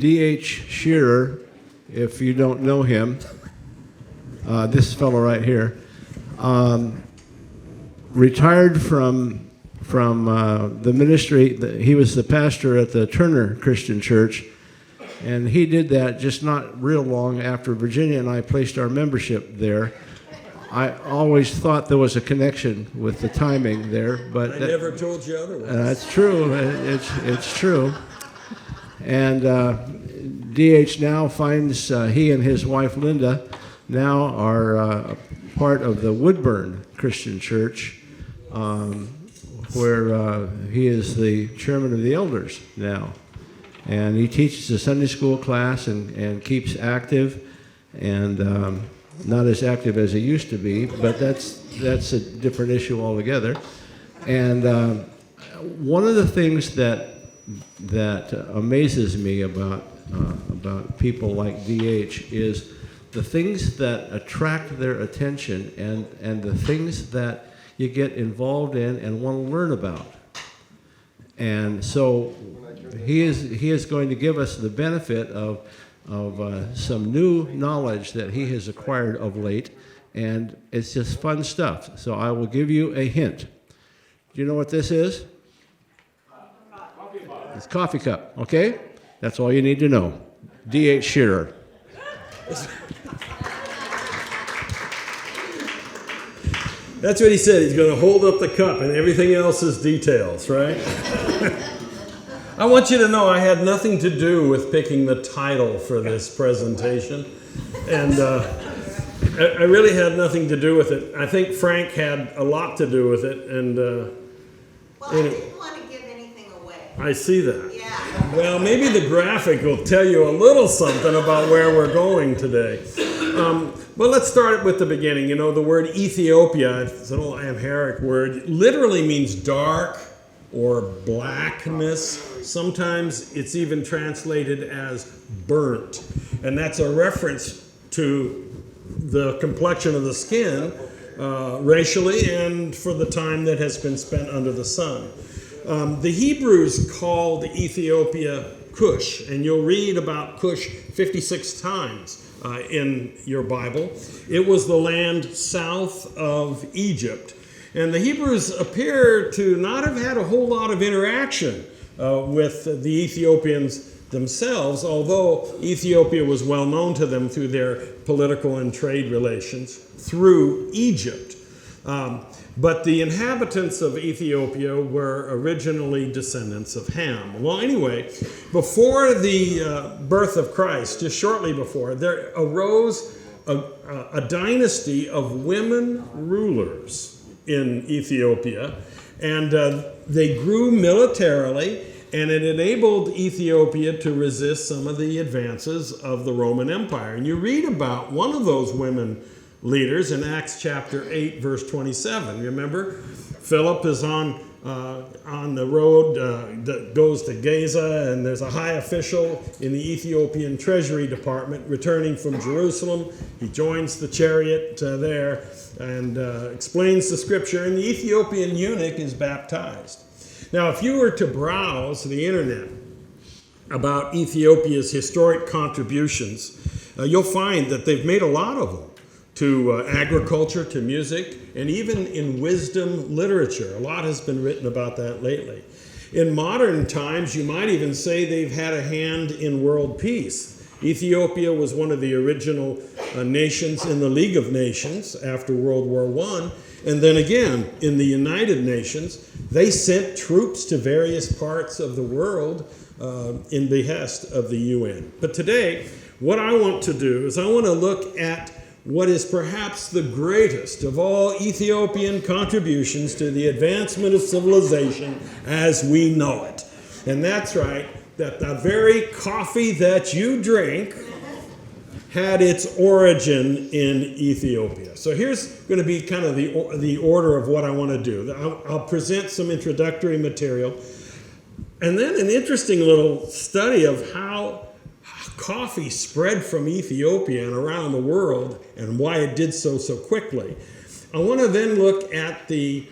D.H. Shearer, if you don't know him, this fellow right here, retired from the ministry. He was the pastor at the Turner Christian Church, and he did that just not real long after Virginia and I placed our membership there. I always thought there was a connection with the timing there, but I never told you otherwise. That's true. It's true. And D.H. now finds he and his wife Linda now are part of the Woodburn Christian Church, where he is the chairman of the elders now. And he teaches a Sunday school class and keeps active, and not as active as he used to be, but that's a different issue altogether. And one of the things that amazes me about people like D.H. is the things that attract their attention and the things that you get involved in and want to learn about. And so he is going to give us the benefit of some new knowledge that he has acquired of late, and it's just fun stuff. So I will give you a hint. Do you know what this is? It's coffee cup, okay? That's all you need to know. D.H. Shearer. That's what he said. He's going to hold up the cup, and everything else is details, right? I want you to know I had nothing to do with picking the title for this presentation, and I really had nothing to do with it. I think Frank had a lot to do with it, and I didn't want to give anything away. I see that. Yeah. Well, maybe the graphic will tell you a little something about where we're going today. But let's start with the beginning. You know, the word Ethiopia, it's an old Amharic word, literally means dark or blackness. Sometimes it's even translated as burnt. And that's a reference to the complexion of the skin, racially, and for the time that has been spent under the sun. The Hebrews called Ethiopia Cush, and you'll read about Cush 56 times in your Bible. It was the land south of Egypt. And the Hebrews appear to not have had a whole lot of interaction with the Ethiopians themselves, although Ethiopia was well known to them through their political and trade relations through Egypt. But the inhabitants of Ethiopia were originally descendants of Ham. Well, anyway, before the birth of Christ, just shortly before, there arose a dynasty of women rulers in Ethiopia, and they grew militarily, and it enabled Ethiopia to resist some of the advances of the Roman Empire. And you read about one of those women leaders in Acts chapter 8, verse 27. Remember, Philip is on the road that goes to Gaza, and there's a high official in the Ethiopian Treasury Department returning from Jerusalem. He joins the chariot there and explains the scripture, and the Ethiopian eunuch is baptized. Now, if you were to browse the internet about Ethiopia's historic contributions, you'll find that they've made a lot of them to agriculture, to music, and even in wisdom literature. A lot has been written about that lately. In modern times, you might even say they've had a hand in world peace. Ethiopia was one of the original nations in the League of Nations after World War I. And then again, in the United Nations, they sent troops to various parts of the world in behest of the UN. But today, what I want to do is I want to look at what is perhaps the greatest of all Ethiopian contributions to the advancement of civilization as we know it. And that's right, that the very coffee that you drink had its origin in Ethiopia. So here's going to be kind of the order of what I want to do. I'll present some introductory material, and then an interesting little study of how coffee spread from Ethiopia and around the world and why it did so quickly. I want to then look at the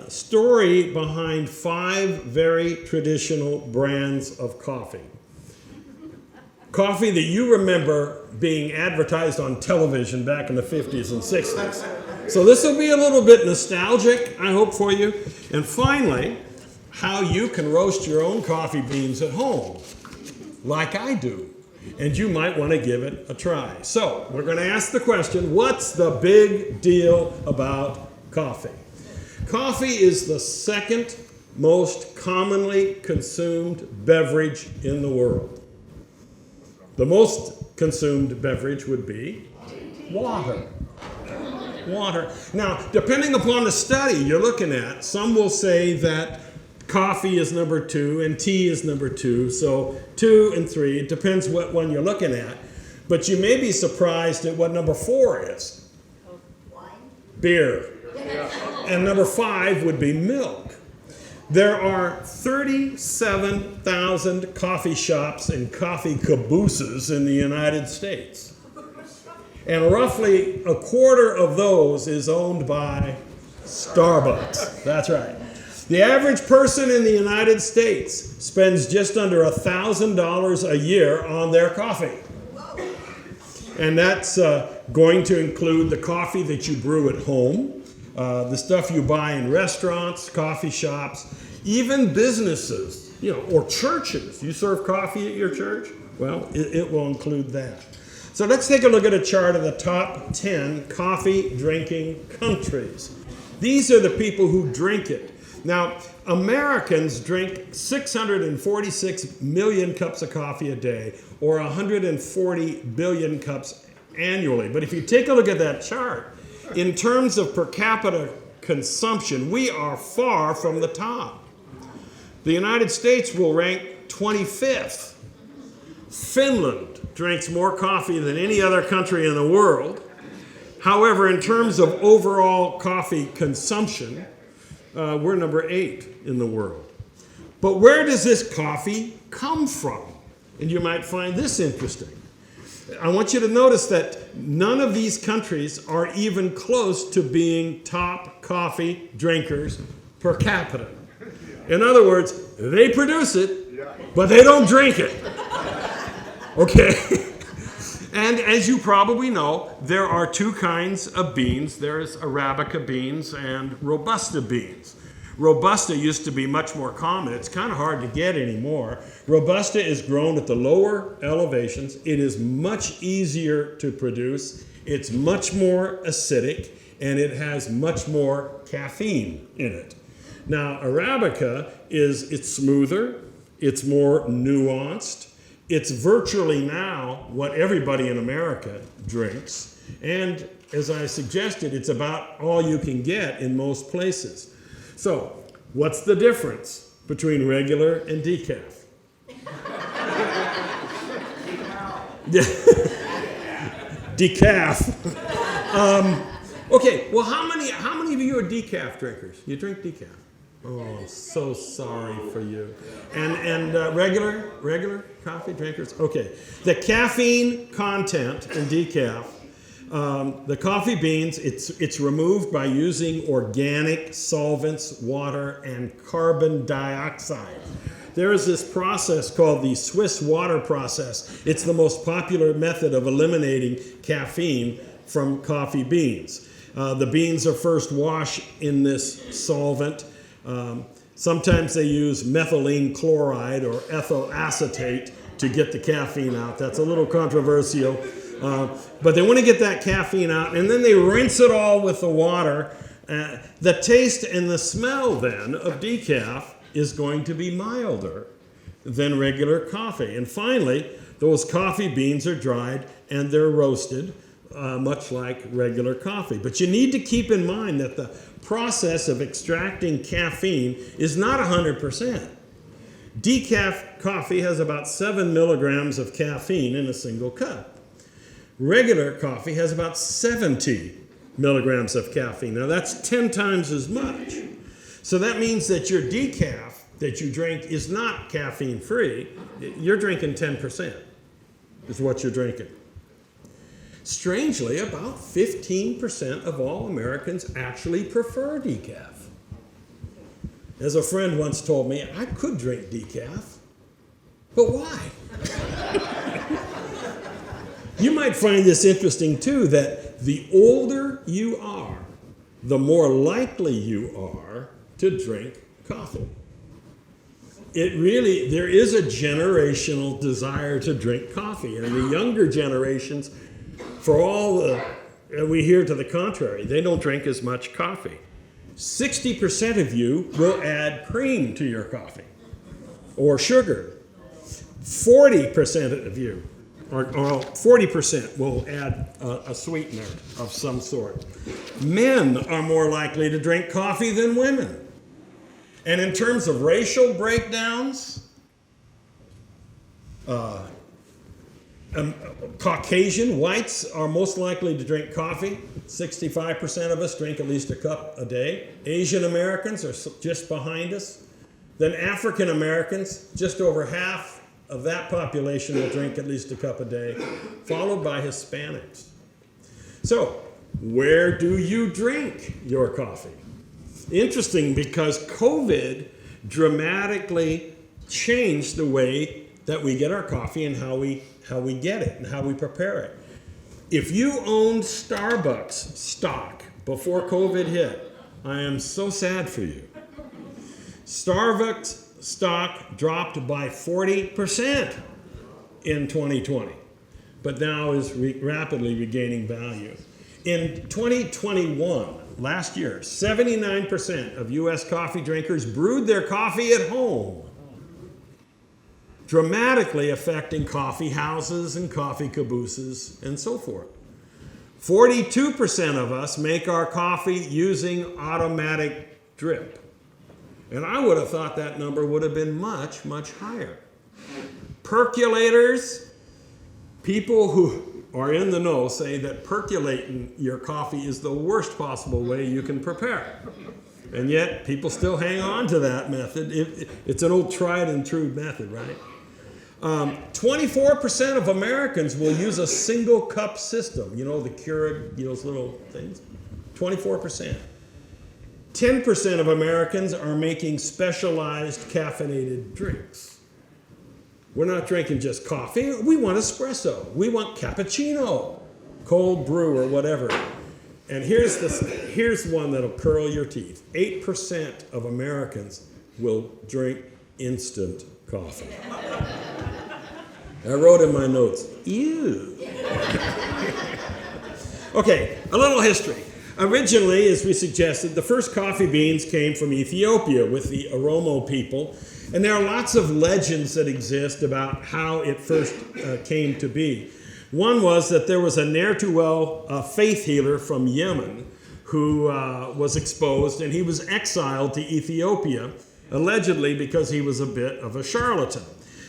story behind 5 very traditional brands of coffee. Coffee that you remember being advertised on television back in the 50s and 60s. So this will be a little bit nostalgic, I hope, for you. And finally, how you can roast your own coffee beans at home, like I do. And you might want to give it a try. So we're going to ask the question, what's the big deal about coffee? Coffee is the second most commonly consumed beverage in the world. The most consumed beverage would be water. Water. Now, depending upon the study you're looking at, some will say that coffee is number 2 and tea is number 2. So 2 and 3, it depends what one you're looking at. But you may be surprised at what number 4 is. Wine? Beer. And number 5 would be milk. There are 37,000 coffee shops and coffee cabooses in the United States. And roughly a quarter of those is owned by Starbucks. That's right. The average person in the United States spends just under $1,000 a year on their coffee. And that's going to include the coffee that you brew at home, the stuff you buy in restaurants, coffee shops, even businesses, or churches. You serve coffee at your church? Well, it will include that. So let's take a look at a chart of the top 10 coffee drinking countries. These are the people who drink it. Now, Americans drink 646 million cups of coffee a day, or 140 billion cups annually. But if you take a look at that chart, in terms of per capita consumption, we are far from the top. The United States will rank 25th. Finland drinks more coffee than any other country in the world. However, in terms of overall coffee consumption, we're number 8 in the world. But where does this coffee come from? And you might find this interesting. I want you to notice that none of these countries are even close to being top coffee drinkers per capita. In other words, they produce it, but they don't drink it. Okay? And as you probably know, there are 2 kinds of beans. There's Arabica beans and Robusta beans. Robusta used to be much more common. It's kind of hard to get anymore. Robusta is grown at the lower elevations. It is much easier to produce. It's much more acidic, and it has much more caffeine in it. Now, Arabica it's smoother, it's more nuanced. It's virtually now what everybody in America drinks. And as I suggested, it's about all you can get in most places. So, what's the difference between regular and decaf? Decaf. Okay, well, how many of you are decaf drinkers? You drink decaf? Oh, so sorry for you. And regular coffee drinkers? Okay. The caffeine content in decaf, the coffee beans, it's removed by using organic solvents, water, and carbon dioxide. There is this process called the Swiss water process. It's the most popular method of eliminating caffeine from coffee beans. The beans are first washed in this solvent. Sometimes they use methylene chloride or ethyl acetate to get the caffeine out. That's a little controversial. But they want to get that caffeine out, and then they rinse it all with the water. The taste and the smell then of decaf is going to be milder than regular coffee. And finally, those coffee beans are dried and they're roasted, much like regular coffee. But you need to keep in mind that the process of extracting caffeine is not 100%. Decaf coffee has about 7 milligrams of caffeine in a single cup. Regular coffee has about 70 milligrams of caffeine. Now that's 10 times as much. So that means that your decaf that you drink is not caffeine free. You're drinking 10% is what you're drinking. Strangely, about 15% of all Americans actually prefer decaf. As a friend once told me, I could drink decaf, but why? You might find this interesting too, that the older you are, the more likely you are to drink coffee. There is a generational desire to drink coffee. And the younger generations, for all we hear to the contrary, they don't drink as much coffee. 60% of you will add cream to your coffee or sugar. 40% of you, or 40% will add a sweetener of some sort. Men are more likely to drink coffee than women. And in terms of racial breakdowns, Caucasian whites are most likely to drink coffee. 65% of us drink at least a cup a day. Asian Americans are just behind us. Then African Americans, just over half of that population will drink at least a cup a day, followed by Hispanics. So, where do you drink your coffee? Interesting, because COVID dramatically changed the way that we get our coffee and how we get it and how we prepare it. If you owned Starbucks stock before COVID hit, I am so sad for you. Starbucks stock dropped by 40% in 2020, but now is rapidly regaining value. In 2021, last year, 79% of U.S. coffee drinkers brewed their coffee at home, dramatically affecting coffee houses and coffee cabooses and so forth. 42% of us make our coffee using automatic drip. And I would have thought that number would have been much, much higher. Percolators, people who are in the know say that percolating your coffee is the worst possible way you can prepare it. And yet, people still hang on to that method. It's an old tried and true method, right? 24% of Americans will use a single cup system. You know, the Keurig, those little things? 24%. 10% of Americans are making specialized caffeinated drinks. We're not drinking just coffee. We want espresso. We want cappuccino, cold brew or whatever. And here's one that'll curl your teeth. 8% of Americans will drink instant coffee. I wrote in my notes, ew. Okay, a little history. Originally, as we suggested, the first coffee beans came from Ethiopia with the Oromo people. And there are lots of legends that exist about how it first came to be. One was that there was a ne'er-do-well faith healer from Yemen who was exposed, and he was exiled to Ethiopia, allegedly because he was a bit of a charlatan.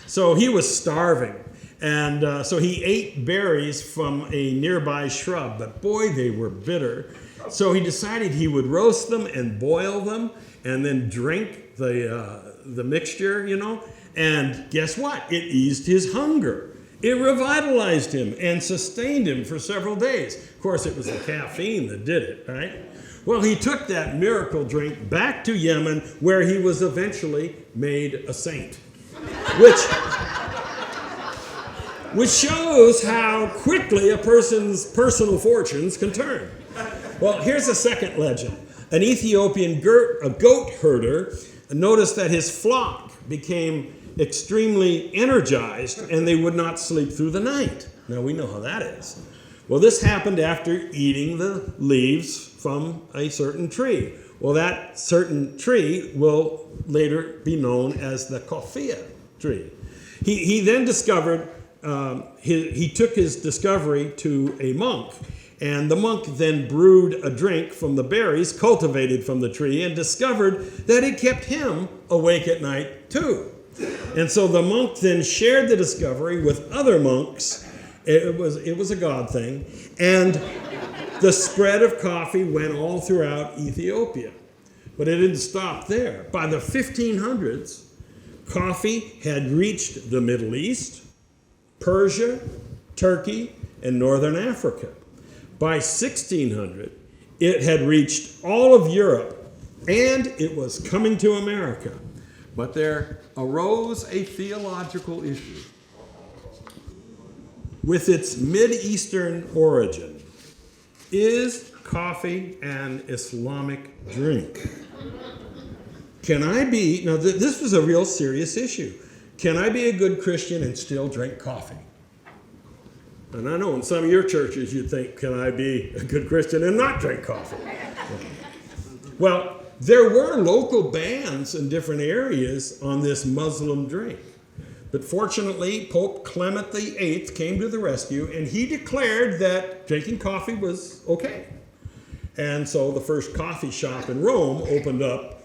So he was starving, and so he ate berries from a nearby shrub, but boy, they were bitter. So he decided he would roast them and boil them and then drink the mixture, and guess what? It eased his hunger. It revitalized him and sustained him for several days. Of course, it was the caffeine that did it, right? Well, he took that miracle drink back to Yemen, where he was eventually made a saint, which shows how quickly a person's personal fortunes can turn. Well, here's a second legend. An Ethiopian goat herder noticed that his flock became extremely energized and they would not sleep through the night. Now, we know how that is. Well, this happened after eating the leaves from a certain tree. Well, that certain tree will later be known as the coffee tree. He then discovered, he took his discovery to a monk. And the monk then brewed a drink from the berries cultivated from the tree and discovered that it kept him awake at night too. And so the monk then shared the discovery with other monks. It was a God thing. And the spread of coffee went all throughout Ethiopia. But it didn't stop there. By the 1500s, coffee had reached the Middle East, Persia, Turkey, and Northern Africa. By 1600, it had reached all of Europe, and it was coming to America. But there arose a theological issue. with its Mid-Eastern origin, is coffee an Islamic drink? Can I be, now this was a real serious issue. Can I be a good Christian and still drink coffee? And I know in some of your churches you think, can I be a good Christian and not drink coffee? Well, there were local bans in different areas on this Muslim drink. But fortunately, Pope Clement VIII came to the rescue, and he declared that drinking coffee was okay. And so the first coffee shop in Rome opened up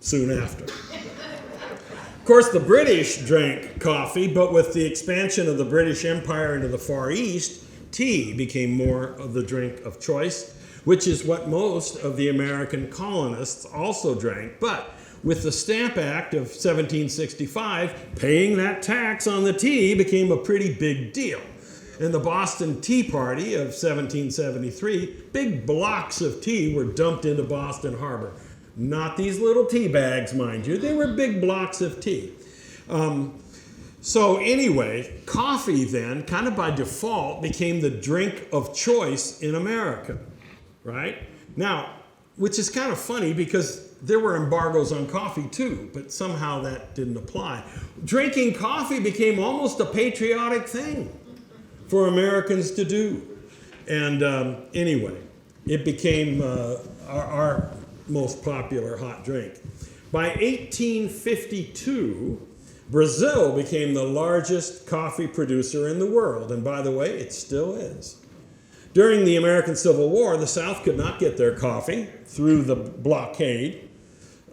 soon after. Of course, the British drank coffee, but with the expansion of the British Empire into the Far East, tea became more of the drink of choice, which is what most of the American colonists also drank. But with the Stamp Act of 1765, paying that tax on the tea became a pretty big deal. In the Boston Tea Party of 1773, big blocks of tea were dumped into Boston Harbor. Not these little tea bags, mind you. They were big blocks of tea. So anyway, coffee then, kind of by default, became the drink of choice in America, right? Now, which is kind of funny because there were embargoes on coffee too, but somehow that didn't apply. Drinking coffee became almost a patriotic thing for Americans to do. And anyway, it became our most popular hot drink. By 1852, Brazil became the largest coffee producer in the world, and by the way, it still is. During the American Civil War, the South could not get their coffee through the blockade,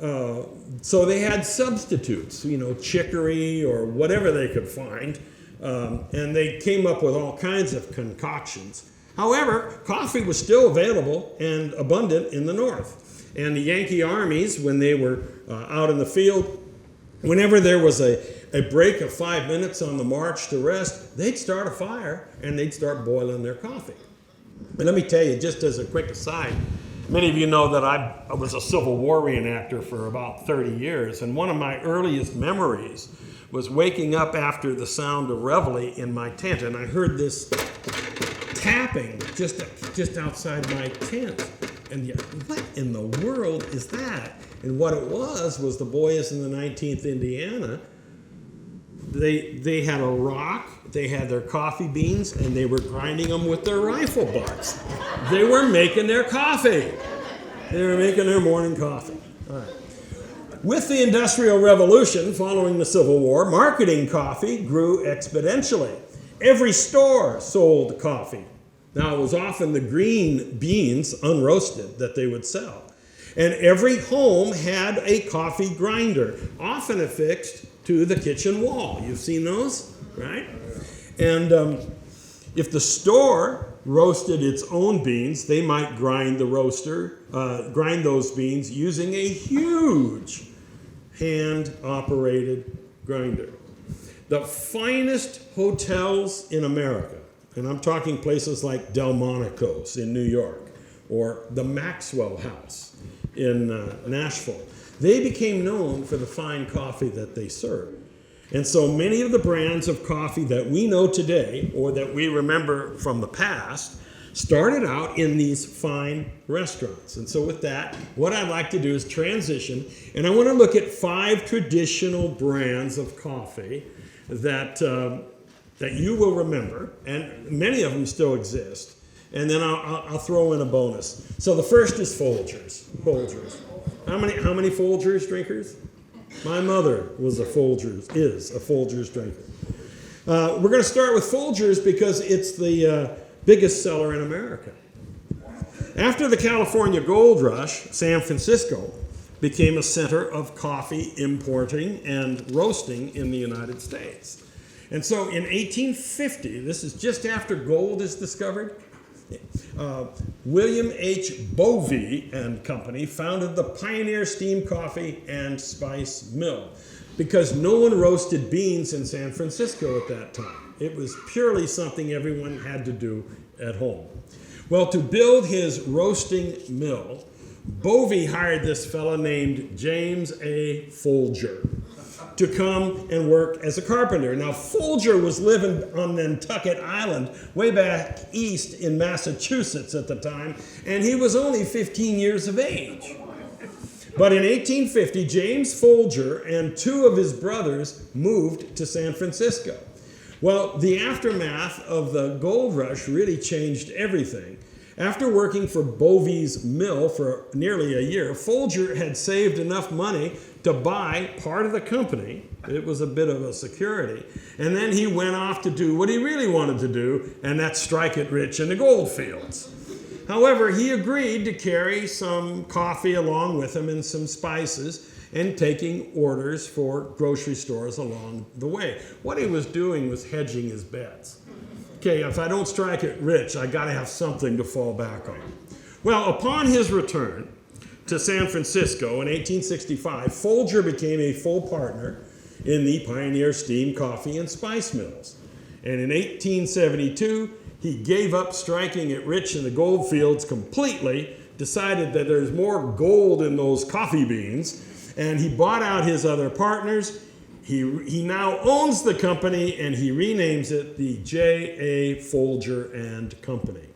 so they had substitutes, chicory or whatever they could find, and they came up with all kinds of concoctions. However, coffee was still available and abundant in the North. And the Yankee armies, when they were out in the field, whenever there was a break of 5 minutes on the march to rest, they'd start a fire and they'd start boiling their coffee. And let me tell you, just as a quick aside, many of you know that I was a Civil War reenactor for about 30 years, and one of my earliest memories was waking up after the sound of reveille in my tent, and I heard this tapping just outside my tent. And what in the world is that? And what it was the boys in the 19th Indiana, they had a rock, they had their coffee beans, and they were grinding them with their rifle butts. They were making their coffee. They were making their morning coffee. All right. With the Industrial Revolution following the Civil War, marketing coffee grew exponentially. Every store sold coffee. Now, it was often the green beans, unroasted, that they would sell. And every home had a coffee grinder, often affixed to the kitchen wall. You've seen those, right? And if the store roasted its own beans, they might grind those beans using a huge hand-operated grinder. The finest hotels in America, and I'm talking places like Delmonico's in New York or the Maxwell House in Nashville, they became known for the fine coffee that they served. And so many of the brands of coffee that we know today or that we remember from the past started out in these fine restaurants. And so with that, what I'd like to do is transition, and I want to look at 5 traditional brands of coffee that you will remember, and many of them still exist. And then I'll throw in a bonus. So the first is Folgers. Folgers. How many Folgers drinkers? My mother is a Folgers drinker. We're going to start with Folgers because it's the biggest seller in America. After the California Gold Rush, San Francisco became a center of coffee importing and roasting in the United States. And so in 1850, this is just after gold is discovered, William H. Bovee and Company founded the Pioneer Steam Coffee and Spice Mill because no one roasted beans in San Francisco at that time. It was purely something everyone had to do at home. Well, to build his roasting mill, Bovee hired this fellow named James A. Folger. to come and work as a carpenter. Now, Folger was living on Nantucket Island, way back east in Massachusetts at the time, and he was only 15 years of age. But in 1850, James Folger and two of his brothers moved to San Francisco. Well, the aftermath of the gold rush really changed everything. After working for Bovey's Mill for nearly a year, Folger had saved enough money to buy part of the company. It was a bit of a security. And then he went off to do what he really wanted to do, and that's strike it rich in the gold fields. However, he agreed to carry some coffee along with him and some spices, and taking orders for grocery stores along the way. What he was doing was hedging his bets. Okay, if I don't strike it rich, I got to have something to fall back on. Well, upon his return to San Francisco in 1865, Folger became a full partner in the Pioneer Steam Coffee and Spice Mills. And in 1872, he gave up striking it rich in the gold fields completely, decided that there's more gold in those coffee beans, and he bought out his other partners. He now owns the company, and he renames it the J.A. Folger and Company.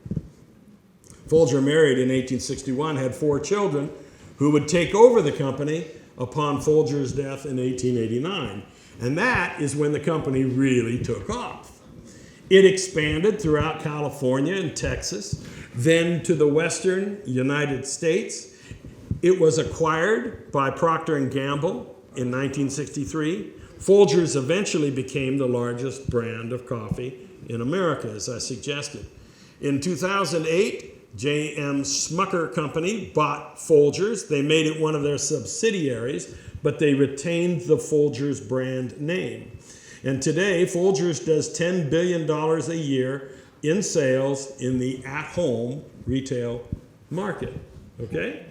Folger married in 1861, had 4 children who would take over the company upon Folger's death in 1889. And that is when the company really took off. It expanded throughout California and Texas, then to the western United States. It was acquired by Procter & Gamble in 1963. Folgers eventually became the largest brand of coffee in America, as I suggested. In 2008, J.M. Smucker Company bought Folgers. They made it one of their subsidiaries, but they retained the Folgers brand name. And today, Folgers does $10 billion a year in sales in the at-home retail market. Okay?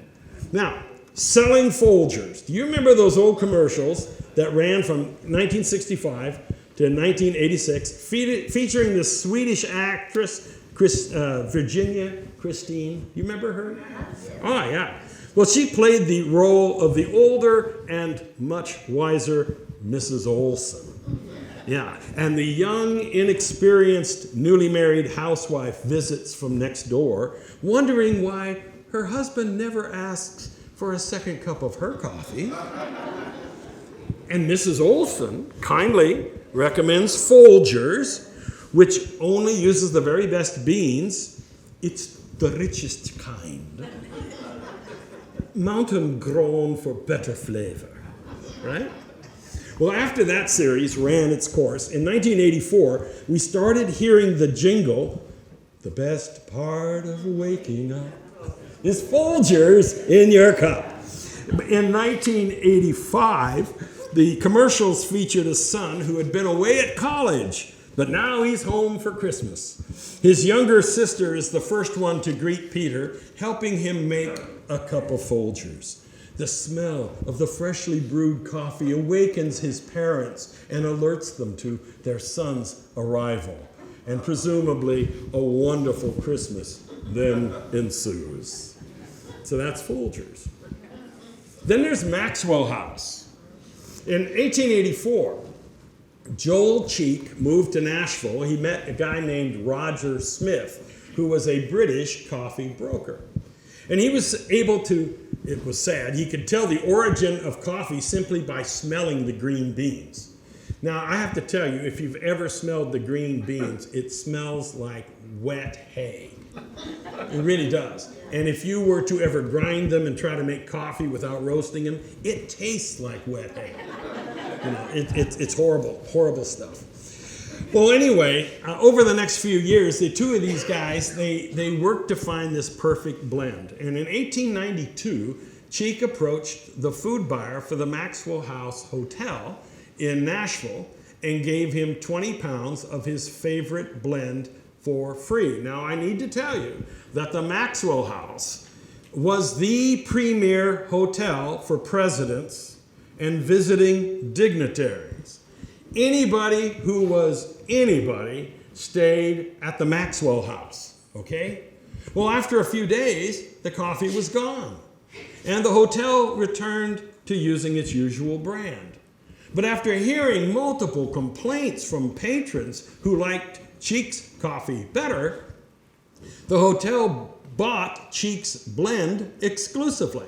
Now, selling Folgers. Do you remember those old commercials that ran from 1965 to 1986, featuring this Swedish actress, Virginia Christine? You remember her? Oh, yeah. Well, she played the role of the older and much wiser Mrs. Olson. Yeah, and the young, inexperienced, newly married housewife visits from next door, wondering why her husband never asks for a second cup of her coffee. And Mrs. Olson kindly recommends Folgers, which only uses the very best beans. It's the richest kind. Mountain grown for better flavor, right? Well, after that series ran its course, in 1984, we started hearing the jingle, "The best part of waking up is Folgers in your cup." In 1985, the commercials featured a son who had been away at college, but now he's home for Christmas. His younger sister is the first one to greet Peter, helping him make a cup of Folgers. The smell of the freshly brewed coffee awakens his parents and alerts them to their son's arrival. And presumably, a wonderful Christmas then ensues. So that's Folgers. Then there's Maxwell House. In 1884, Joel Cheek moved to Nashville. He met a guy named Roger Smith, who was a British coffee broker. And he was able to, it was sad, he could tell the origin of coffee simply by smelling the green beans. Now, I have to tell you, if you've ever smelled the green beans, it smells like wet hay. It really does. And if you were to ever grind them and try to make coffee without roasting them, it tastes like wet hay. You know, it's horrible, horrible stuff. Well, anyway, over the next few years, the two of these guys, they worked to find this perfect blend. And in 1892, Cheek approached the food buyer for the Maxwell House Hotel in Nashville and gave him 20 pounds of his favorite blend for free. Now, I need to tell you that the Maxwell House was the premier hotel for presidents and visiting dignitaries. Anybody who was anybody stayed at the Maxwell House, okay? Well, after a few days, the coffee was gone, and the hotel returned to using its usual brand. But after hearing multiple complaints from patrons who liked Cheek's coffee better, the hotel bought Cheek's blend exclusively.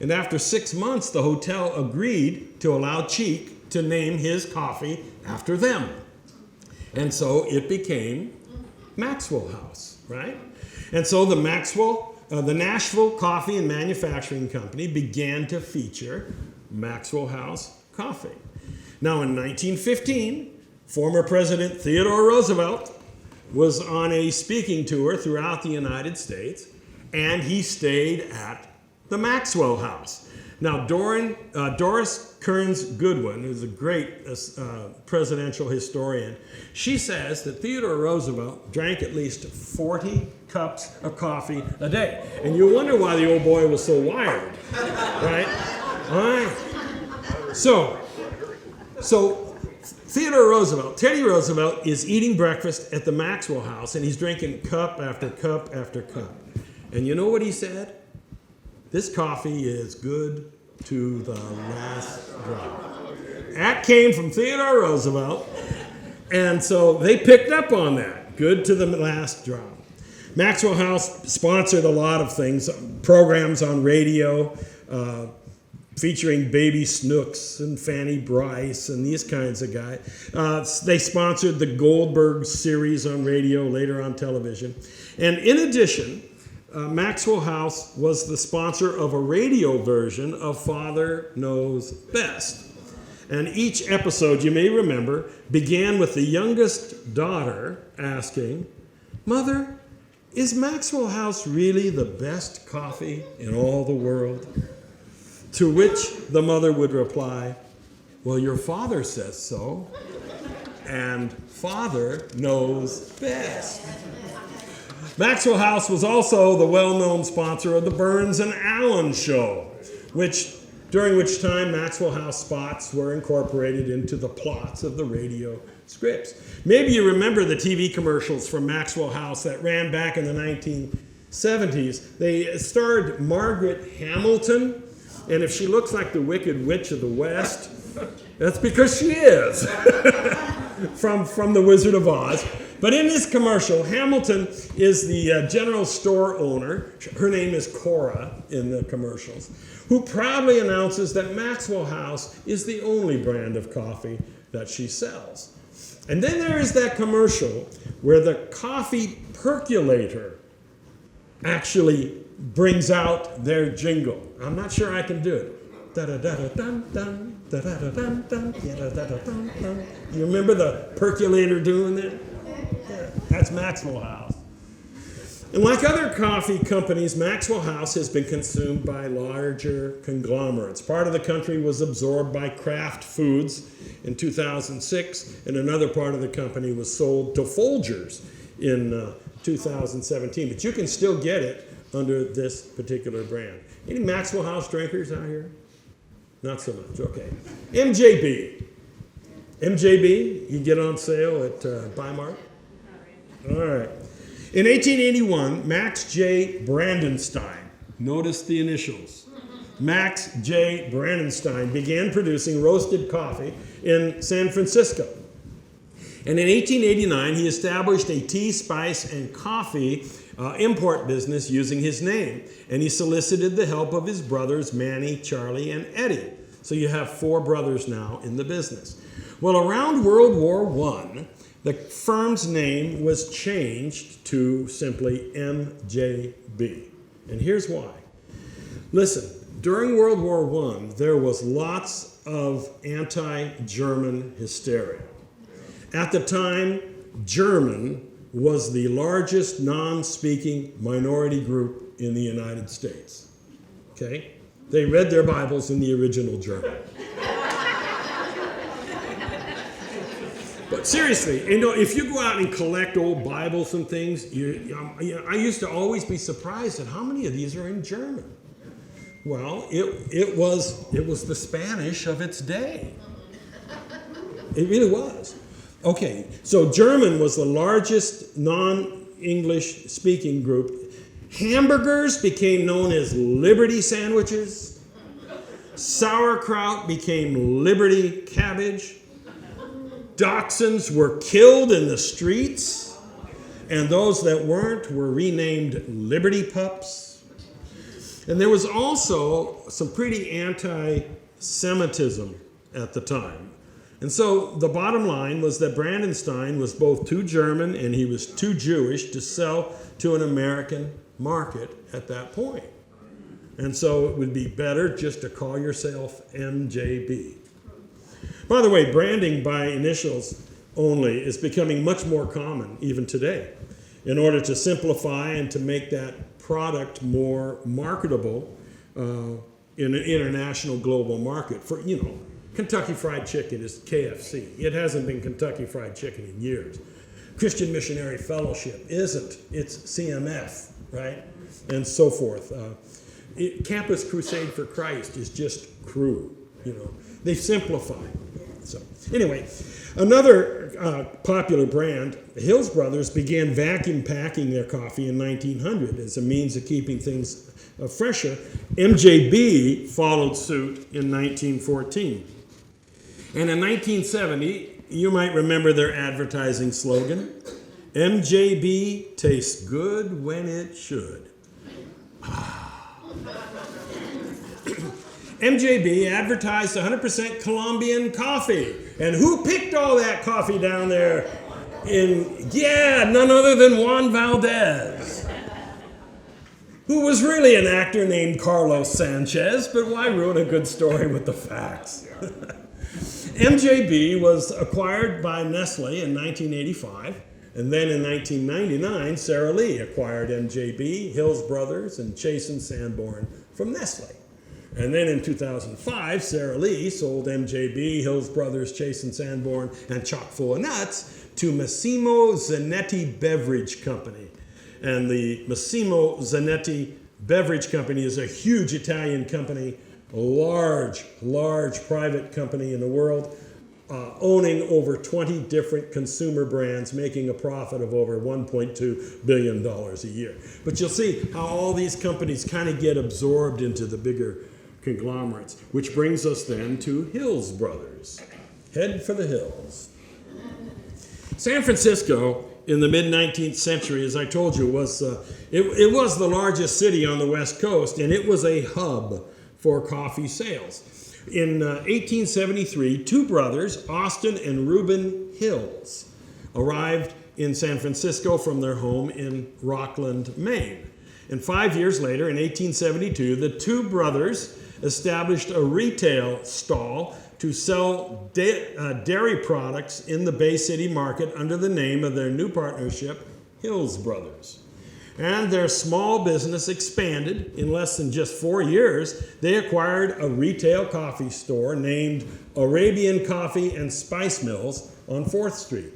And after 6 months, the hotel agreed to allow Cheek to name his coffee after them. And so it became Maxwell House, right? And so the Nashville Coffee and Manufacturing Company began to feature Maxwell House coffee. Now in 1915, former President Theodore Roosevelt was on a speaking tour throughout the United States, and he stayed at the Maxwell House. Now, Doris Kearns Goodwin, who's a great presidential historian, she says that Theodore Roosevelt drank at least 40 cups of coffee a day. And you wonder why the old boy was so wired, right? All right. So Theodore Roosevelt, Teddy Roosevelt, is eating breakfast at the Maxwell House, and he's drinking cup after cup after cup. And you know what he said? This coffee is good to the last drop. That came from Theodore Roosevelt, and so they picked up on that. Good to the last drop. Maxwell House sponsored a lot of things, programs on radio, featuring Baby Snooks and Fanny Bryce and these kinds of guys. They sponsored the Goldberg series on radio, later on television. And in addition, Maxwell House was the sponsor of a radio version of Father Knows Best. And each episode, you may remember, began with the youngest daughter asking, "Mother, is Maxwell House really the best coffee in all the world?" To which the mother would reply, "Well, your father says so, and Father knows best." Maxwell House was also the well-known sponsor of the Burns and Allen Show, during which time Maxwell House spots were incorporated into the plots of the radio scripts. Maybe you remember the TV commercials from Maxwell House that ran back in the 1970s. They starred Margaret Hamilton, and if she looks like the Wicked Witch of the West, that's because she is, from The Wizard of Oz. But in this commercial, Hamilton is the general store owner. Her name is Cora in the commercials, who proudly announces that Maxwell House is the only brand of coffee that she sells. And then there is that commercial where the coffee percolator actually brings out their jingle. I'm not sure I can do it. You remember the percolator doing that? Yeah, that's Maxwell House. And like other coffee companies, Maxwell House has been consumed by larger conglomerates. Part of the country was absorbed by Kraft Foods in 2006, and another part of the company was sold to Folgers in 2017. But you can still get it under this particular brand. Any Maxwell House drinkers out here? Not so much, okay. MJB. MJB, you get on sale at Bimart. All right. In 1881, Max J. Brandenstein, notice the initials, Max J. Brandenstein began producing roasted coffee in San Francisco. And in 1889, he established a tea, spice, and coffee import business using his name. And he solicited the help of his brothers, Manny, Charlie, and Eddie. So you have 4 brothers now in the business. Well, around World War I, the firm's name was changed to simply MJB. And here's why. Listen, during World War I, there was lots of anti-German hysteria. At the time, German was the largest non-speaking minority group in the United States. Okay? They read their Bibles in the original German. But seriously, you know, if you go out and collect old Bibles and things, I used to always be surprised at how many of these are in German. Well, it was the Spanish of its day. It really was. Okay, so German was the largest non-English speaking group. Hamburgers became known as Liberty sandwiches. Sauerkraut became Liberty cabbage. Dachshunds were killed in the streets, and those that weren't were renamed Liberty pups. And there was also some pretty anti-Semitism at the time. And so the bottom line was that Brandenstein was both too German and he was too Jewish to sell to an American market at that point. And so it would be better just to call yourself MJB. By the way, branding by initials only is becoming much more common even today in order to simplify and to make that product more marketable in an international global market. For, Kentucky Fried Chicken is KFC. It hasn't been Kentucky Fried Chicken in years. Christian Missionary Fellowship isn't. It's CMF, right? And so forth. Campus Crusade for Christ is just Crew. They simplify. So anyway, another popular brand, Hills Brothers, began vacuum packing their coffee in 1900 as a means of keeping things fresher. MJB followed suit in 1914. And in 1970, you might remember their advertising slogan, MJB tastes good when it should. MJB advertised 100% Colombian coffee. And who picked all that coffee down there? None other than Juan Valdez, who was really an actor named Carlos Sanchez, but why ruin a good story with the facts? MJB was acquired by Nestle in 1985, and then in 1999, Sara Lee acquired MJB, Hills Brothers, and Chase and Sanborn from Nestle. And then in 2005, Sara Lee sold MJB, Hills Brothers, Chase and Sanborn, and Chock full of Nuts to Massimo Zanetti Beverage Company. And the Massimo Zanetti Beverage Company is a huge Italian company, a large private company in the world, owning over 20 different consumer brands, making a profit of over $1.2 billion a year. But you'll see how all these companies kind of get absorbed into the bigger conglomerates, which brings us then to Hills Brothers. Head for the hills. San Francisco in the mid-19th century, as I told you, was it was the largest city on the West Coast, and it was a hub for coffee sales. In 1873, two brothers, Austin and Reuben Hills, arrived in San Francisco from their home in Rockland, Maine. And 5 years later, in 1872, the two brothers established a retail stall to sell dairy products in the Bay City market under the name of their new partnership, Hills Brothers. And their small business expanded. In less than just 4 years, they acquired a retail coffee store named Arabian Coffee and Spice Mills on 4th Street.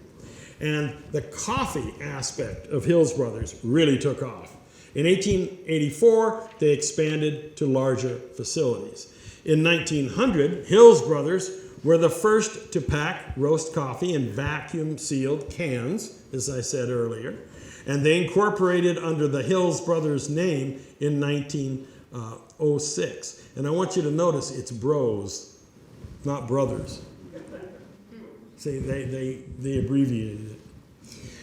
And the coffee aspect of Hills Brothers really took off. In 1884, they expanded to larger facilities. In 1900, Hills Brothers were the first to pack roast coffee in vacuum-sealed cans, as I said earlier. And they incorporated under the Hills Brothers name in 1906. And I want you to notice it's bros, not brothers. See, they abbreviated it.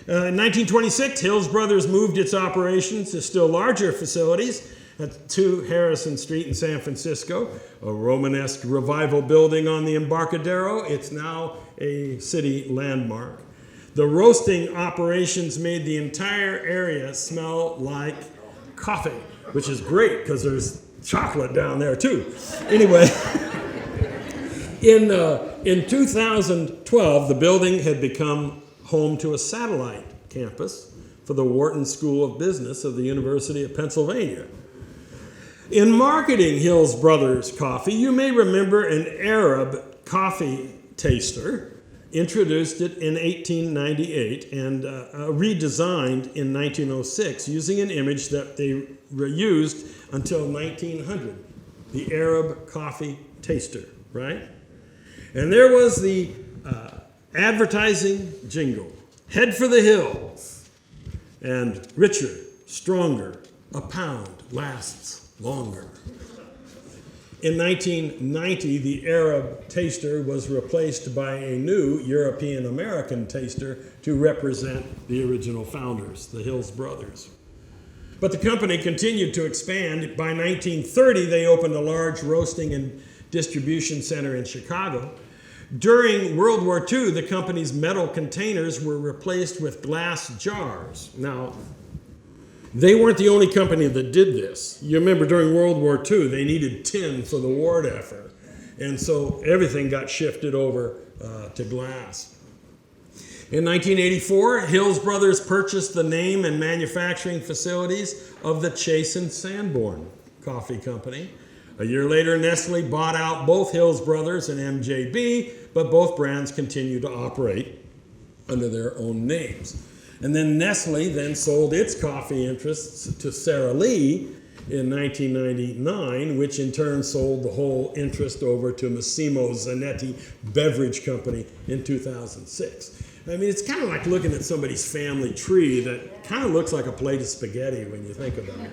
In 1926, Hills Brothers moved its operations to still larger facilities at 2 Harrison Street in San Francisco, a Romanesque revival building on the Embarcadero. It's now a city landmark. The roasting operations made the entire area smell like coffee, which is great because there's chocolate down there too. Anyway, in 2012, the building had become home to a satellite campus for the Wharton School of Business of the University of Pennsylvania. In marketing Hills Brothers coffee, you may remember an Arab coffee taster introduced it in 1898 and redesigned in 1906 using an image that they used until 1900, the Arab coffee taster, right? And there was the advertising jingle, head for the hills, and richer, stronger, a pound lasts longer. In 1990, the Arab taster was replaced by a new European-American taster to represent the original founders, the Hills brothers. But the company continued to expand. By 1930, they opened a large roasting and distribution center in Chicago. During World War II, the company's metal containers were replaced with glass jars. Now, they weren't the only company that did this. You remember during World War II, they needed tin for the war effort. And so everything got shifted over to glass. In 1984, Hills Brothers purchased the name and manufacturing facilities of the Chase and Sanborn Coffee Company. A year later, Nestle bought out both Hills Brothers and MJB, but both brands continued to operate under their own names. And then Nestle then sold its coffee interests to Sara Lee in 1999, which in turn sold the whole interest over to Massimo Zanetti Beverage Company in 2006. I mean, it's kind of like looking at somebody's family tree that kind of looks like a plate of spaghetti when you think about it.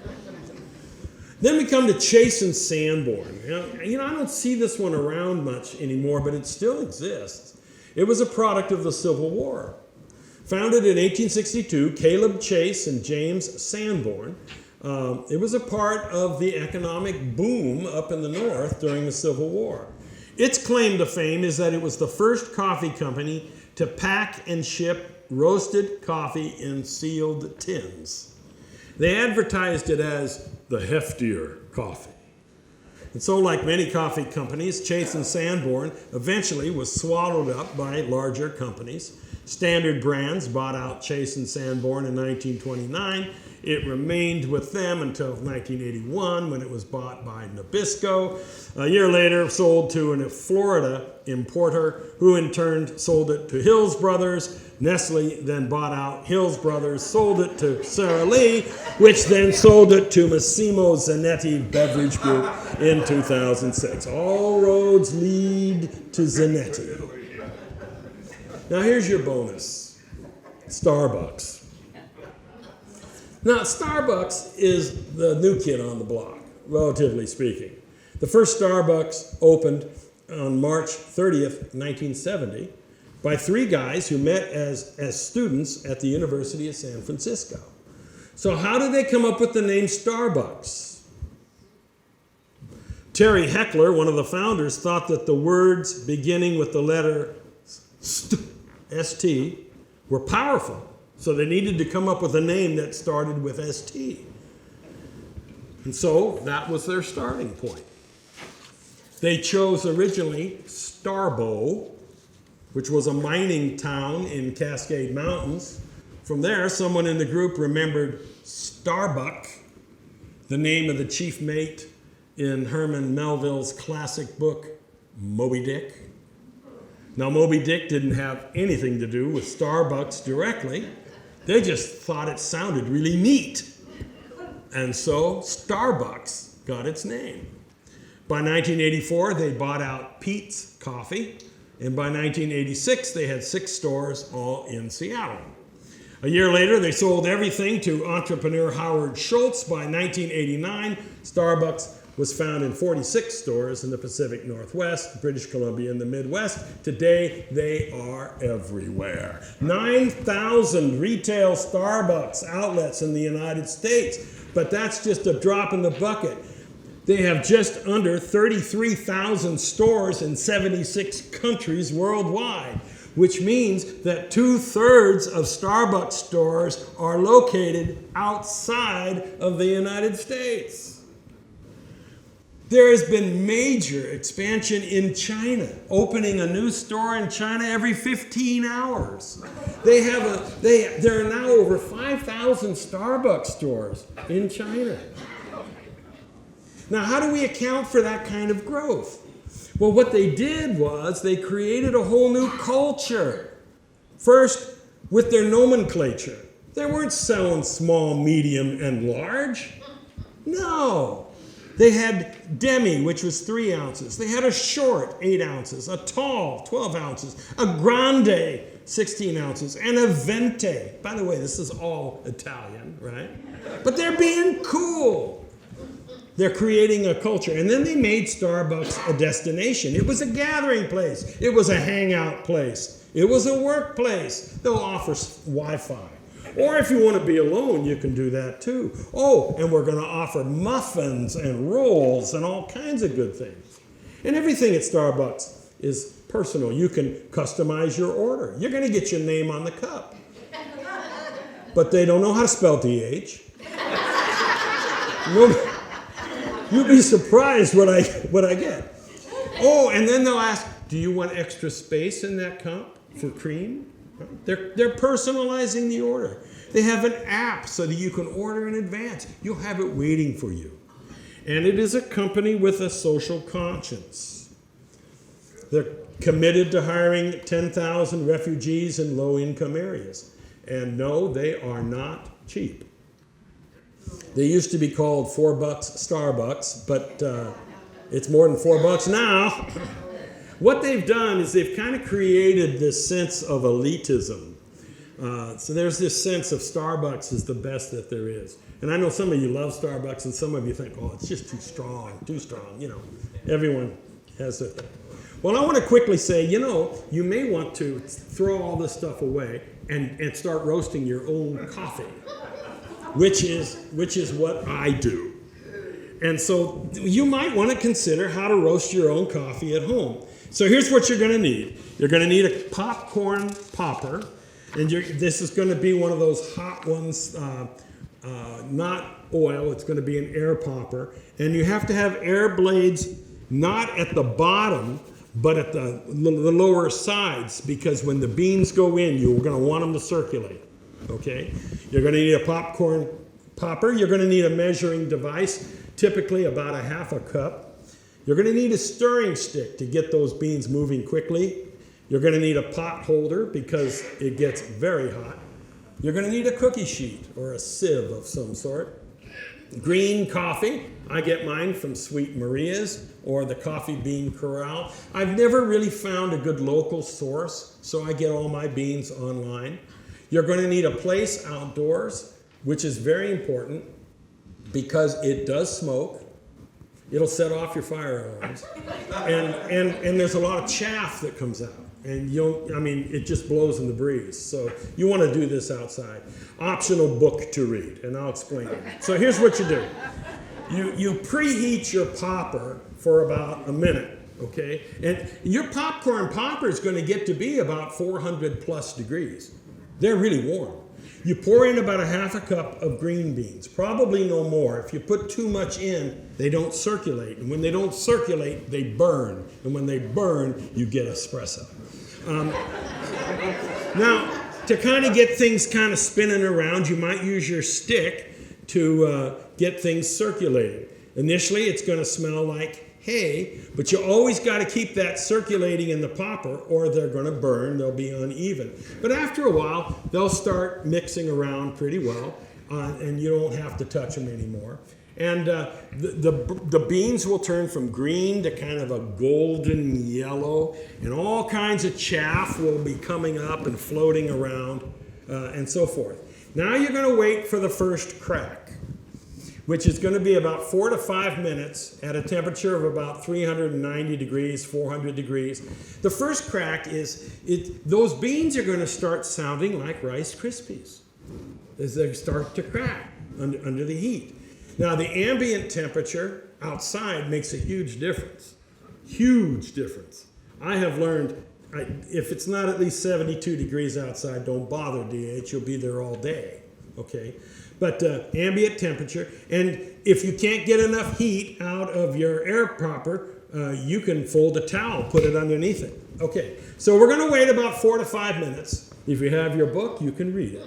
Then we come to Chase and Sanborn. You know, I don't see this one around much anymore, but it still exists. It was a product of the Civil War. Founded in 1862, Caleb Chase and James Sanborn, it was a part of the economic boom up in the North during the Civil War. Its claim to fame is that it was the first coffee company to pack and ship roasted coffee in sealed tins. They advertised it as the heftier coffee. And so, like many coffee companies, Chase and Sanborn eventually was swallowed up by larger companies. Standard Brands bought out Chase and Sanborn in 1929. It remained with them until 1981 when it was bought by Nabisco. A year later, sold to a Florida importer who in turn sold it to Hills Brothers. Nestle then bought out Hills Brothers, sold it to Sara Lee, which then sold it to Massimo Zanetti Beverage Group in 2006. All roads lead to Zanetti. Now here's your bonus. Starbucks. Now Starbucks is the new kid on the block, relatively speaking. The first Starbucks opened on March 30th, 1970 by three guys who met as students at the University of San Francisco. So how did they come up with the name Starbucks? Terry Heckler, one of the founders, thought that the words beginning with the letter ST were powerful, so they needed to come up with a name that started with ST. And so that was their starting point. They chose originally Starbo, which was a mining town in Cascade Mountains. From there, someone in the group remembered Starbuck, the name of the chief mate in Herman Melville's classic book, Moby Dick. Now, Moby Dick didn't have anything to do with Starbucks directly. They just thought it sounded really neat. And so Starbucks got its name. By 1984, they bought out Peet's Coffee. And by 1986, they had 6 stores all in Seattle. A year later, they sold everything to entrepreneur Howard Schultz. By 1989, Starbucks was found in 46 stores in the Pacific Northwest, British Columbia, and the Midwest. Today, they are everywhere. 9,000 retail Starbucks outlets in the United States, but that's just a drop in the bucket. They have just under 33,000 stores in 76 countries worldwide, which means that 2/3 of Starbucks stores are located outside of the United States. There has been major expansion in China, opening a new store in China every 15 hours. There are now over 5,000 Starbucks stores in China. Now, how do we account for that kind of growth? Well, what they did was they created a whole new culture. First, with their nomenclature. They weren't selling small, medium, and large. No. They had demi, which was 3 ounces. They had a short, 8 ounces. A tall, 12 ounces. A grande, 16 ounces. And a venti. By the way, this is all Italian, right? But they're being cool. They're creating a culture. And then they made Starbucks a destination. It was a gathering place. It was a hangout place. It was a workplace. They'll offer Wi-Fi. Or if you want to be alone, you can do that too. Oh, and we're going to offer muffins and rolls and all kinds of good things. And everything at Starbucks is personal. You can customize your order. You're going to get your name on the cup. But they don't know how to spell DH. No, you'll be surprised what I get. Oh, and then they'll ask, do you want extra space in that cup for cream? They're personalizing the order. They have an app so that you can order in advance. You'll have it waiting for you. And it is a company with a social conscience. They're committed to hiring 10,000 refugees in low-income areas. And no, they are not cheap. They used to be called $4 Starbucks, but it's more than $4 now. What they've done is they've kind of created this sense of elitism. So there's this sense of Starbucks is the best that there is. And I know some of you love Starbucks, and some of you think, oh, it's just too strong. You know, everyone has their thing. Well, I want to quickly say, you know, you may want to throw all this stuff away and start roasting your own coffee, which is what I do. And so you might want to consider how to roast your own coffee at home. So here's what you're going to need. You're going to need a popcorn popper, and this is going to be one of those hot ones, not oil. It's going to be an air popper. And you have to have air blades not at the bottom, but at the lower sides, because when the beans go in, you're going to want them to circulate. Okay? You're going to need a popcorn popper. You're going to need a measuring device, typically about a half a cup. You're going to need a stirring stick to get those beans moving quickly. You're going to need a pot holder because it gets very hot. You're going to need a cookie sheet or a sieve of some sort. Green coffee. I get mine from Sweet Maria's or the Coffee Bean Corral. I've never really found a good local source, so I get all my beans online. You're going to need a place outdoors, which is very important because it does smoke. It'll set off your fire alarms. And there's a lot of chaff that comes out. And it just blows in the breeze. So you want to do this outside. Optional book to read, and I'll explain it. So here's what you do. You preheat your popper for about a minute, okay? And your popcorn popper is going to get to be about 400 plus degrees. They're really warm. You pour in about a half a cup of green beans, probably no more. If you put too much in, they don't circulate. And when they don't circulate, they burn. And when they burn, you get espresso. Now, to kind of get things kind of spinning around, you might use your stick to get things circulating. Initially, it's going to smell like hay, but you always got to keep that circulating in the popper or they're going to burn, they'll be uneven. But after a while, they'll start mixing around pretty well, and you don't have to touch them anymore. And the beans will turn from green to kind of a golden yellow, and all kinds of chaff will be coming up and floating around, and so forth. Now you're going to wait for the first crack, which is going to be about 4 to 5 minutes at a temperature of about 390 degrees, 400 degrees. The first crack is, those beans are going to start sounding like Rice Krispies as they start to crack under the heat. Now, the ambient temperature outside makes a huge difference. Huge difference. I have learned, if it's not at least 72 degrees outside, don't bother, DH. You'll be there all day, okay? But ambient temperature, and if you can't get enough heat out of your air popper, you can fold a towel, put it underneath it. Okay, so we're going to wait about 4 to 5 minutes. If you have your book, you can read it.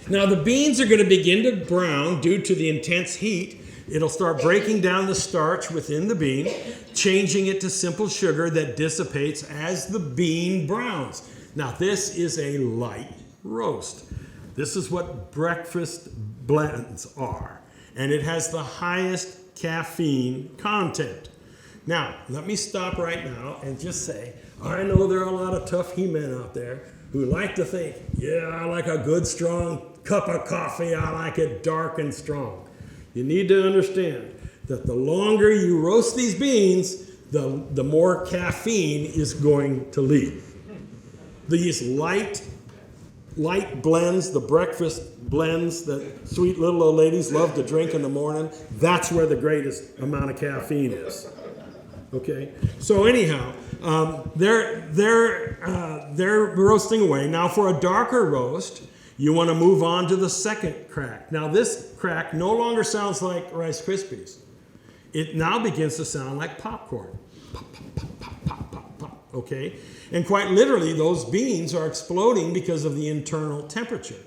Now the beans are going to begin to brown due to the intense heat. It'll start breaking down the starch within the bean, changing it to simple sugar that dissipates as the bean browns. Now this is a light roast. This is what breakfast blends are. And it has the highest caffeine content. Now, let me stop right now and just say, I know there are a lot of tough he-men out there who like to think, yeah, I like a good strong cup of coffee. I like it dark and strong. You need to understand that the longer you roast these beans, the more caffeine is going to leave. These light blends, the breakfast blends that sweet little old ladies love to drink in the morning, that's where the greatest amount of caffeine is. Okay? So anyhow, they're roasting away. Now for a darker roast, you want to move on to the second crack. Now this crack no longer sounds like Rice Krispies. It now begins to sound like popcorn. Pop, pop, pop, pop, pop, pop, pop. Okay? And quite literally, those beans are exploding because of the internal temperature.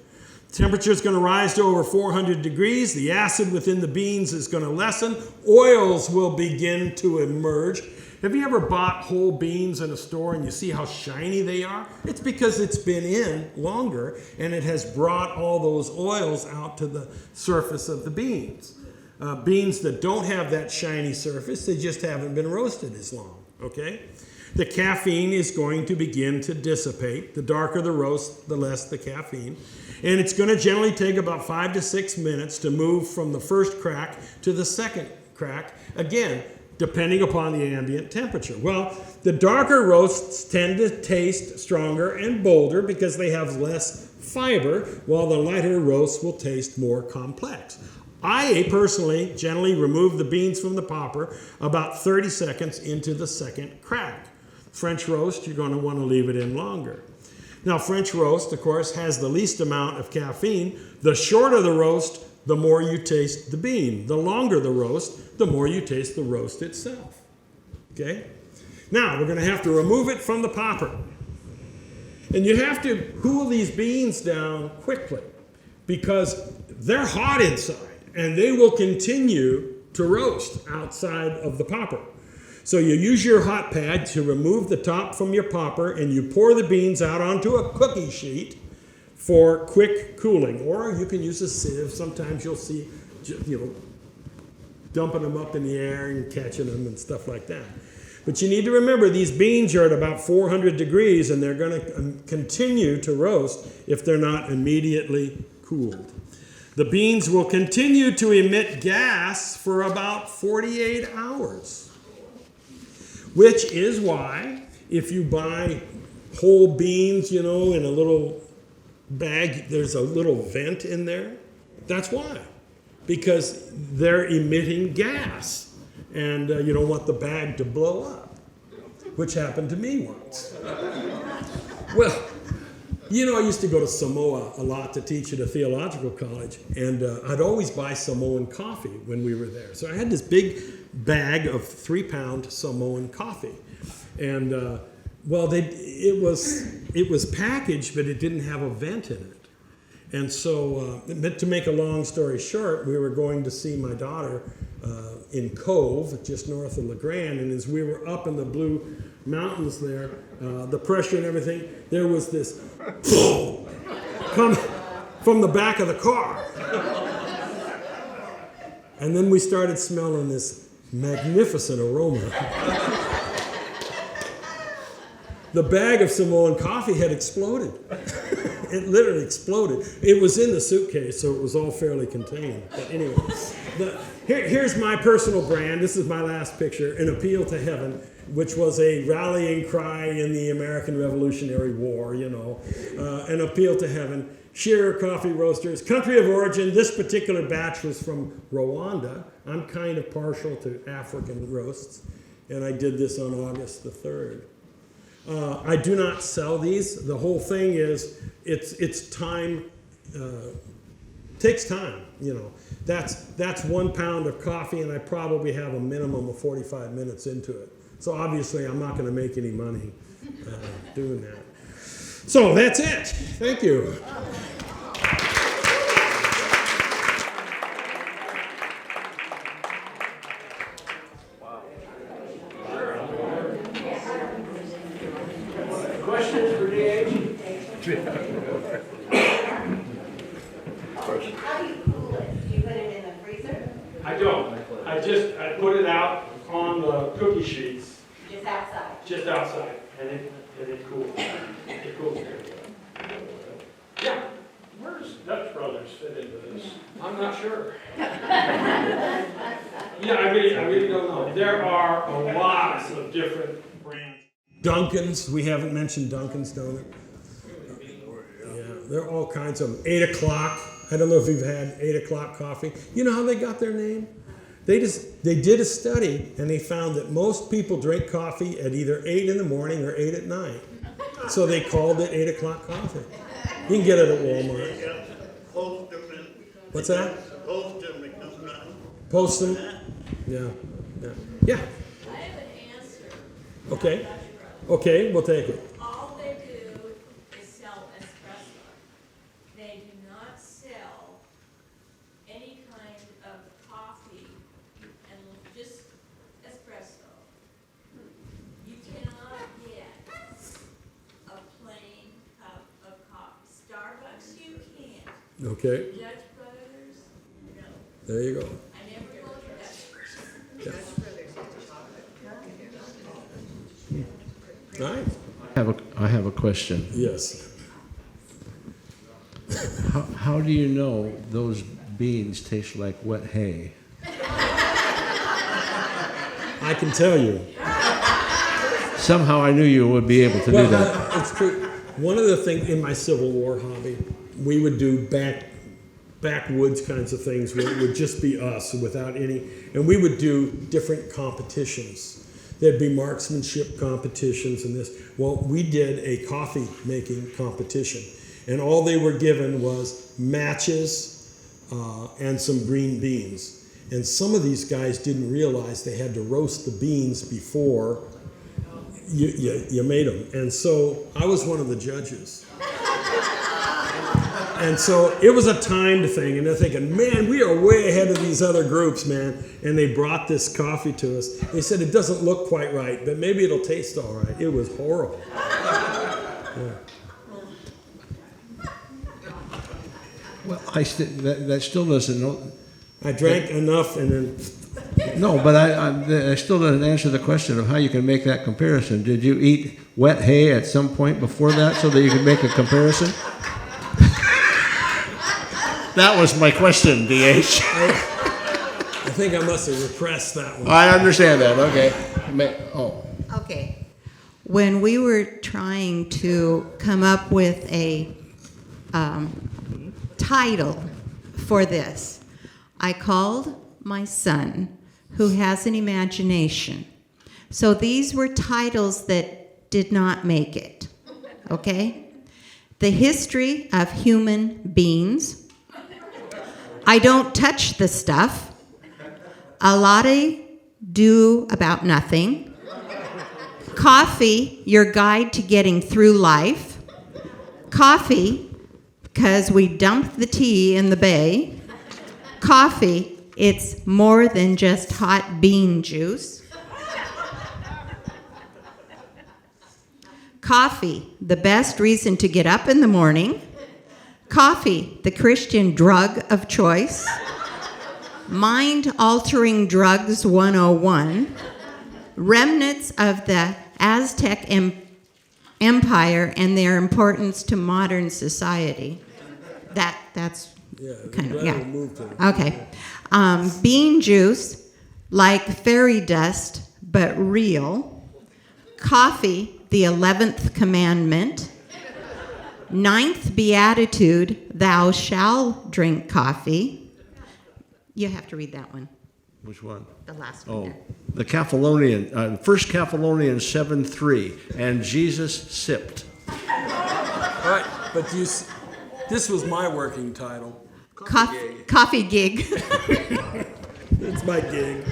Temperature is going to rise to over 400 degrees. The acid within the beans is going to lessen. Oils will begin to emerge. Have you ever bought whole beans in a store and you see how shiny they are? It's because it's been in longer and it has brought all those oils out to the surface of the beans. Beans that don't have that shiny surface, they just haven't been roasted as long, okay? The caffeine is going to begin to dissipate. The darker the roast, the less the caffeine. And it's going to generally take about 5 to 6 minutes to move from the first crack to the second crack, again, depending upon the ambient temperature. Well, the darker roasts tend to taste stronger and bolder because they have less fiber, while the lighter roasts will taste more complex. I personally generally remove the beans from the popper about 30 seconds into the second crack. French roast, you're going to want to leave it in longer. Now, French roast, of course, has the least amount of caffeine. The shorter the roast, the more you taste the bean. The longer the roast, the more you taste the roast itself. Okay? Now, we're going to have to remove it from the popper. And you have to cool these beans down quickly because they're hot inside and they will continue to roast outside of the popper. So you use your hot pad to remove the top from your popper and you pour the beans out onto a cookie sheet for quick cooling. Or you can use a sieve. Sometimes you'll see, dumping them up in the air and catching them and stuff like that. But you need to remember these beans are at about 400 degrees and they're going to continue to roast if they're not immediately cooled. The beans will continue to emit gas for about 48 hours, which is why if you buy whole beans, in a little bag, there's a little vent in there. That's why, because they're emitting gas and you don't want the bag to blow up, which happened to me once. Well, I used to go to Samoa a lot to teach at a theological college, and I'd always buy Samoan coffee when we were there. So I had this big bag of 3-pound Samoan coffee, and it was packaged, but it didn't have a vent in it. And so, to make a long story short, we were going to see my daughter in Cove, just north of La Grande, and as we were up in the Blue Mountains there, the pressure and everything, there was this come from the back of the car. And then we started smelling this magnificent aroma. The bag of Samoan coffee had exploded. It literally exploded. It was in the suitcase, so it was all fairly contained. But anyway, here's my personal brand. This is my last picture, An Appeal to Heaven, which was a rallying cry in the American Revolutionary War, An Appeal to Heaven. Shearer Coffee Roasters. Country of origin, this particular batch was from Rwanda. I'm kind of partial to African roasts, and I did this on August the 3rd. I do not sell these. The whole thing is, it's time, takes time, That's 1 pound of coffee, and I probably have a minimum of 45 minutes into it. So obviously, I'm not going to make any money doing that. So that's it. Thank you. Questions for DH? How do you cool it? Do you put it in the freezer? I don't. I put it out on the cookie sheets, Just outside? just outside, and it cools. It cools very well. Yeah. Where's Dutch Brothers? Starbucks fit into this? I'm not sure. Yeah, I really don't know. There are a lot of different brands. Dunkin's, we haven't mentioned Dunkin's Donut. Yeah, there are all kinds of them. 8 o'clock. I don't know if you've had 8 o'clock coffee. You know how they got their name? They did a study and they found that most people drink coffee at either 8 in the morning or 8 at night. So they called it 8 o'clock coffee. You can get it at Walmart. What's that? Postum. Yeah. I have an answer. Okay. Okay, we'll take it. All they do is sell espresso. They do not sell any kind of coffee and just espresso. You cannot get a plain cup of coffee. Starbucks, you can. Okay, Dutch Brothers, no. there you go. I never go to Dutch Brothers. All right. I have a question. Yes. How do you know those beans taste like wet hay? I can tell you. Somehow I knew you would be able to do that. It's true. One of the things in my Civil War hobby, we would do backwoods kinds of things where it would just be us without any, and we would do different competitions. There'd be marksmanship competitions and this. Well, we did a coffee making competition, and all they were given was matches and some green beans. And some of these guys didn't realize they had to roast the beans before you made them. And so I was one of the judges. And so it was a timed thing, and they're thinking, man, we are way ahead of these other groups, man. And they brought this coffee to us. They said, it doesn't look quite right, but maybe it'll taste all right. It was horrible. Yeah. Well, that still doesn't know. I drank enough and then... No, but I still didn't answer the question of how you can make that comparison. Did you eat wet hay at some point before that so that you could make a comparison? That was my question, DH. I think I must have repressed that one. I understand that. Okay. Okay. When we were trying to come up with a title for this, I called my son, who has an imagination. So these were titles that did not make it. Okay? The History of Human Beings. I Don't Touch the Stuff. A Lotta Do About Nothing. Coffee, Your Guide to Getting Through Life. Coffee, because we dumped the tea in the bay. Coffee, it's more than just hot bean juice. Coffee, the best reason to get up in the morning. Coffee, the Christian drug of choice. Mind-altering drugs 101. Remnants of the Aztec Empire and their importance to modern society. That's kind of, yeah. Okay. Bean juice, like fairy dust, but real. Coffee, the 11th commandment. 9th beatitude, thou shalt drink coffee. You have to read that one. Which one? The last one. Oh, There. the Caphalonian, 1 Caphalonians 7:3, and Jesus sipped. All right, but this was my working title. Coffee gig. It's my gig.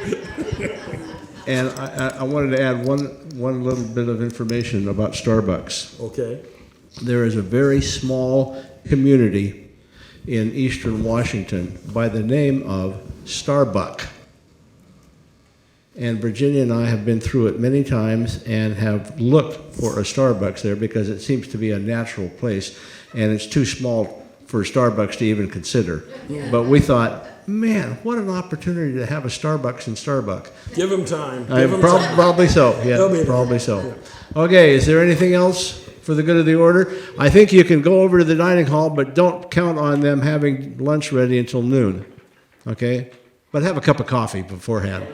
And I wanted to add one little bit of information about Starbucks. Okay. There is a very small community in eastern Washington by the name of Starbuck. And Virginia and I have been through it many times and have looked for a Starbucks there because it seems to be a natural place, and it's too small for Starbucks to even consider. Yeah. But we thought, man, what an opportunity to have a Starbucks in Starbuck. Give them time. Give them time. Probably so. Yeah, probably so. Yeah. Okay, is there anything else for the good of the order. I think you can go over to the dining hall, but don't count on them having lunch ready until noon. Okay? But have a cup of coffee beforehand.